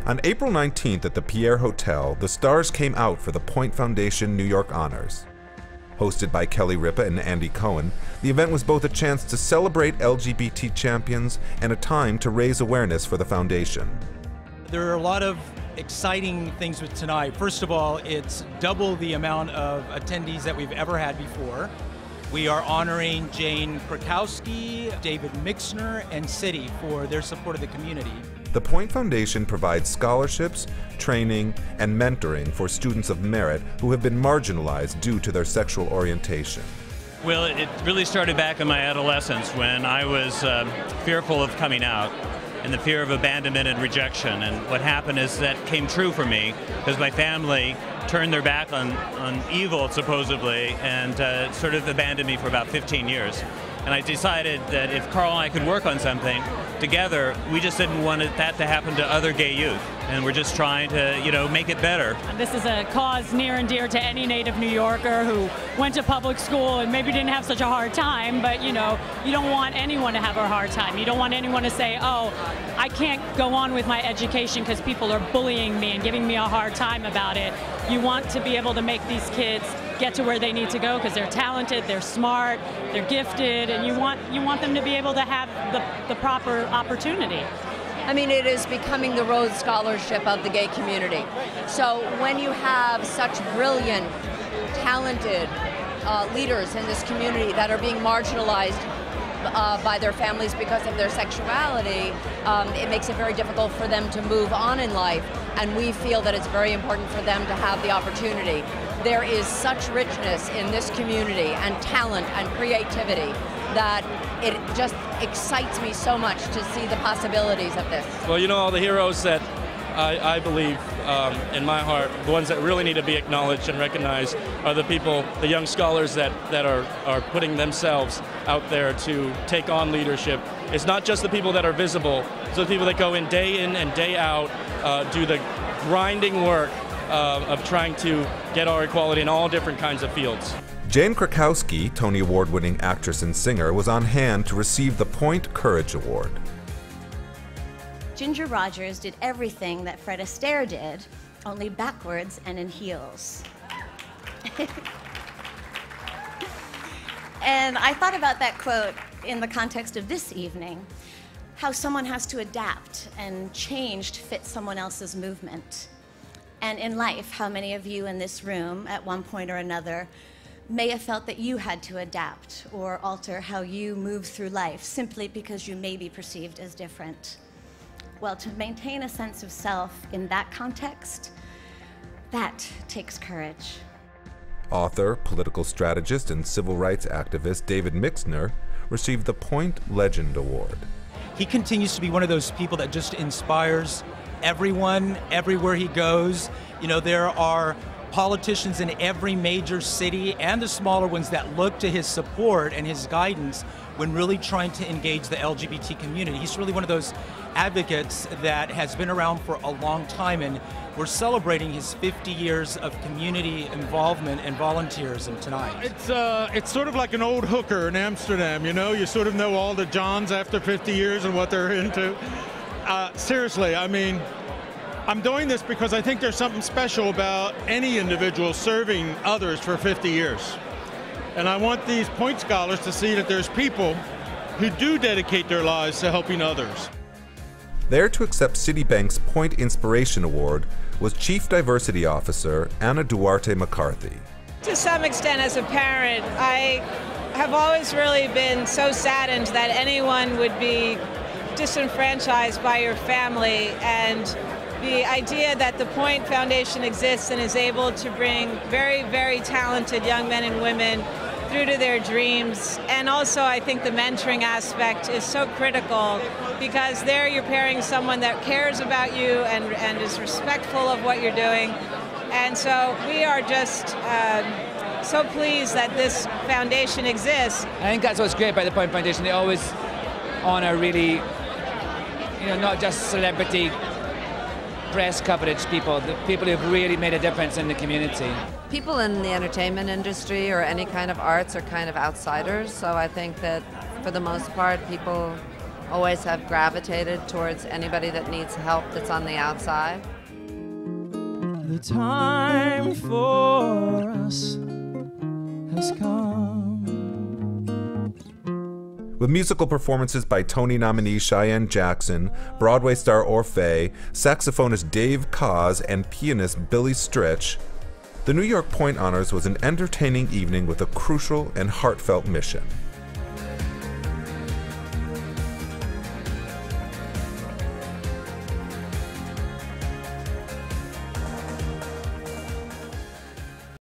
On April 19th at the Pierre Hotel, the stars came out for the Point Foundation New York Honors. Hosted by Kelly Ripa and Andy Cohen, the event was both a chance to celebrate LGBT champions and a time to raise awareness for the foundation. There are a lot of exciting things with tonight. First of all, it's double the amount of attendees that we've ever had before. We are honoring Jane Krakowski, David Mixner, and City for their support of the community. The Point Foundation provides scholarships, training, and mentoring for students of merit who have been marginalized due to their sexual orientation. Well, it really started back in my adolescence when I was fearful of coming out and the fear of abandonment and rejection. And what happened is that came true for me because my family turned their back on evil, supposedly, and sort of abandoned me for about 15 years. And I decided that if Carl and I could work on something together, we just didn't want that to happen to other gay youth. And we're just trying to, make it better. This is a cause near and dear to any native New Yorker who went to public school and maybe didn't have such a hard time, but you don't want anyone to have a hard time. You don't want anyone to say, oh, I can't go on with my education because people are bullying me and giving me a hard time about it. You want to be able to make these kids get to where they need to go because they're talented, they're smart, they're gifted, and you want them to be able to have the proper opportunity. I mean, it is becoming the Rhodes Scholarship of the gay community. So when you have such brilliant, talented leaders in this community that are being marginalized by their families because of their sexuality, it makes it very difficult for them to move on in life. And we feel that it's very important for them to have the opportunity. There is such richness in this community and talent and creativity that it just excites me so much to see the possibilities of this. Well, all the heroes that I believe in my heart, the ones that really need to be acknowledged and recognized are the people, the young scholars that are putting themselves out there to take on leadership. It's not just the people that are visible, it's the people that go in and day out, do the grinding work of trying to get our equality in all different kinds of fields. Jane Krakowski, Tony Award-winning actress and singer, was on hand to receive the Point Courage Award. Ginger Rogers did everything that Fred Astaire did, only backwards and in heels. And I thought about that quote in the context of this evening, how someone has to adapt and change to fit someone else's movement. And in life, how many of you in this room at one point or another may have felt that you had to adapt or alter how you move through life simply because you may be perceived as different. Well, to maintain a sense of self in that context, that takes courage. Author, political strategist, and civil rights activist David Mixner received the Point Legend Award. He continues to be one of those people that just inspires everyone, everywhere he goes. There are politicians in every major city and the smaller ones that look to his support and his guidance when really trying to engage the LGBT community. He's really one of those advocates that has been around for a long time, and we're celebrating his 50 years of community involvement and volunteerism tonight. It's sort of like an old hooker in Amsterdam, you sort of know all the Johns after 50 years and what they're into. Seriously, I mean, I'm doing this because I think there's something special about any individual serving others for 50 years. And I want these Point Scholars to see that there's people who do dedicate their lives to helping others. There to accept Citibank's Point Inspiration Award was Chief Diversity Officer Anna Duarte McCarthy. To some extent, as a parent, I have always really been so saddened that anyone would be disenfranchised by your family, and the idea that the Point Foundation exists and is able to bring very, very talented young men and women through to their dreams. And also I think the mentoring aspect is so critical, because there you're pairing someone that cares about you and is respectful of what you're doing. And so we are just so pleased that this foundation exists. I think that's what's great about the Point Foundation. They always honor really, not just celebrity press coverage people, the people who've really made a difference in the community. People in the entertainment industry or any kind of arts are kind of outsiders, so I think that for the most part people always have gravitated towards anybody that needs help that's on the outside. The time for us has come. With musical performances by Tony nominee Cheyenne Jackson, Broadway star Orfeh, saxophonist Dave Koz, and pianist Billy Stritch, the New York Point Honors was an entertaining evening with a crucial and heartfelt mission.